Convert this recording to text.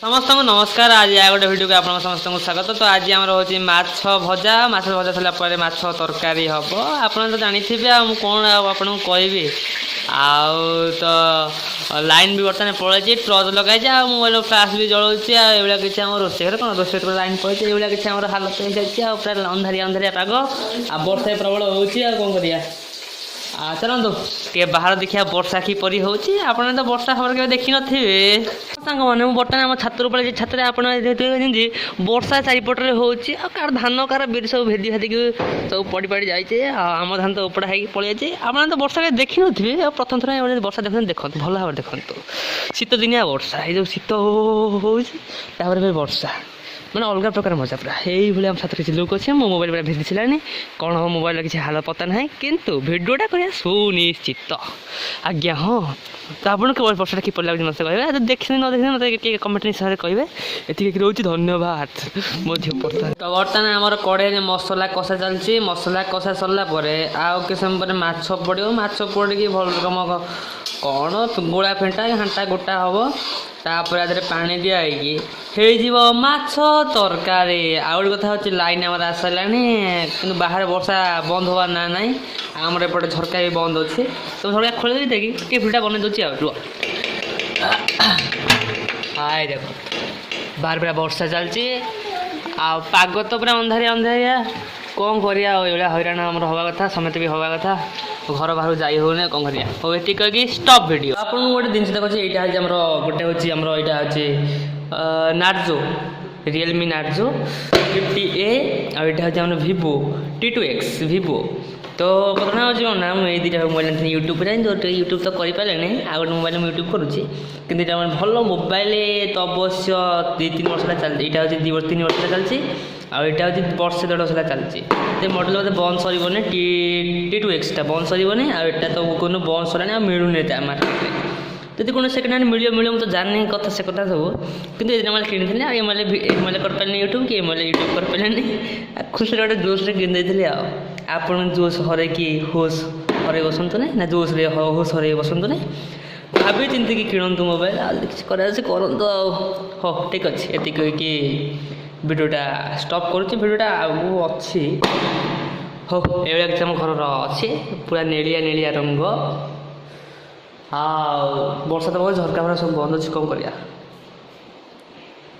समस्त को नमस्कार। आज या गोटे वीडियो को आप समस्त को स्वागत। तो आज आम हूँ माछ भजा सारापर माछ तरकारी हम आप तो जानी कौन आपको कहबी तो लाइन भी बर्तमान पड़े टर्च लगे मोबाइल फ्लाश भी जलाऊँगी आगे किसी आम रोसे घर कौन रोसे लाइन पड़े ये किसी आम हालत हो जाए पूरा अंधारिया अंधारिया पाग आ वर्षा प्रबल हो कौन करिया चलतु टे बाहर देखिए वर्षा किपरि होची आपने तो वर्षा खबर के देखी नथिबे सांग माने बर्तमान आम छातर ऊपर छात्र आपन वर्षा चारिपटे होची आ कार धान कार बिर सब भेदी भेदी सब पड़ी पड़ी जाइए आम धान तो उपड़ा है पड़े जाए आपने तो वर्षा के देखी नथिबे प्रथम थर वर्षा देखते देखते भल भाव देखते शीत दिनिया वर्षा ये जो शीत होपर वर्षा मैंने अलग प्रकार मजा पूरा ये आम छात्र किसी लोक अच्छे मो मोबाइल पूरा भेदी छानी कौन हम मोबाइल किसी हाल पता ना किंतु भिडियोटा करा सुनिश्चित आज्ञा हाँ तो आपको केवल वर्षा कि लगे मत कहे देखने न देखने मतलब कमेंट हिसाब से कहे ये रोचे धन्यवाद मो झील बर्तमान तो बर्तमान आम कड़े मसला कषा चलती मसला कषा सरलापर आउ कि समय माछ पड़ो माछ पड़ी भल रकम कौन गोला फेंटा हांटा गोटा हम तापर आदि पानी दिखाई माछ तरकारी आउ गोटे कथा हूँ लाइन आम आसाला कि बाहर वर्षा बंद हबार ना ना आमर एपटे झरका भी बंद अच्छे तो झरका खोल देखे कि भिडियो बन दूसरी रुह हाय देख बाहर पूरा वर्षा चलती आग तो पूरा अंधारिया अंधारिया कौन करिया हैरान आमर हवा कथा समेत भी हवा कथा घर बाहर जाई होने कौन करिया हो ये कही स्टॉप वीडियो आपको गोटे जिन देखिए यहाँ हूँ गोटे हूँ यहाँ हूँ नार्जो रियलमी नार्जो 50A आईटा हूँ भिवो T2X भिवो तो कथा हूँ ना मुझे दुटा मोबाइल यूट्यूब तो यूट्यूब तो करें आ गए मोबाइल में यूट्यूब करुँची कि भल मोबाइल तो अवश्य 2-3 वर्ष चलती यहाँ हूँ 2-3 वर्ष चलती आईटा हूँ वर्षे 1.5 वर्ष चलती तो मॉडल मतलब बंद सर T2X बंद सर आटा तो कौन बंद सर मिलूनी मार्केट में जदि कौन सेकेंड हैंड मिल मुझे जानी कथा से कथा सब कि एम किनी एम कर पारे यूट्यूब कि एम यूट्यूब कर पारे खुशी गोटे जोश किनी आपन जोश हर कि होश हर बसतु ना जोश होश हर बसतु ना भाभी चिंती कि किणतु मोबाइल किसी करतु हाँ ठीक अच्छे ये कहीकि भिडियोटा स्टॉप करुँच भिडियोटा आगू अच्छी हो ये किसी आम घर अच्छे पूरा नेलिया नेलिया रंग हाँ वर्षा तो झरका फरका सब बंद अच्छे कौन करिया।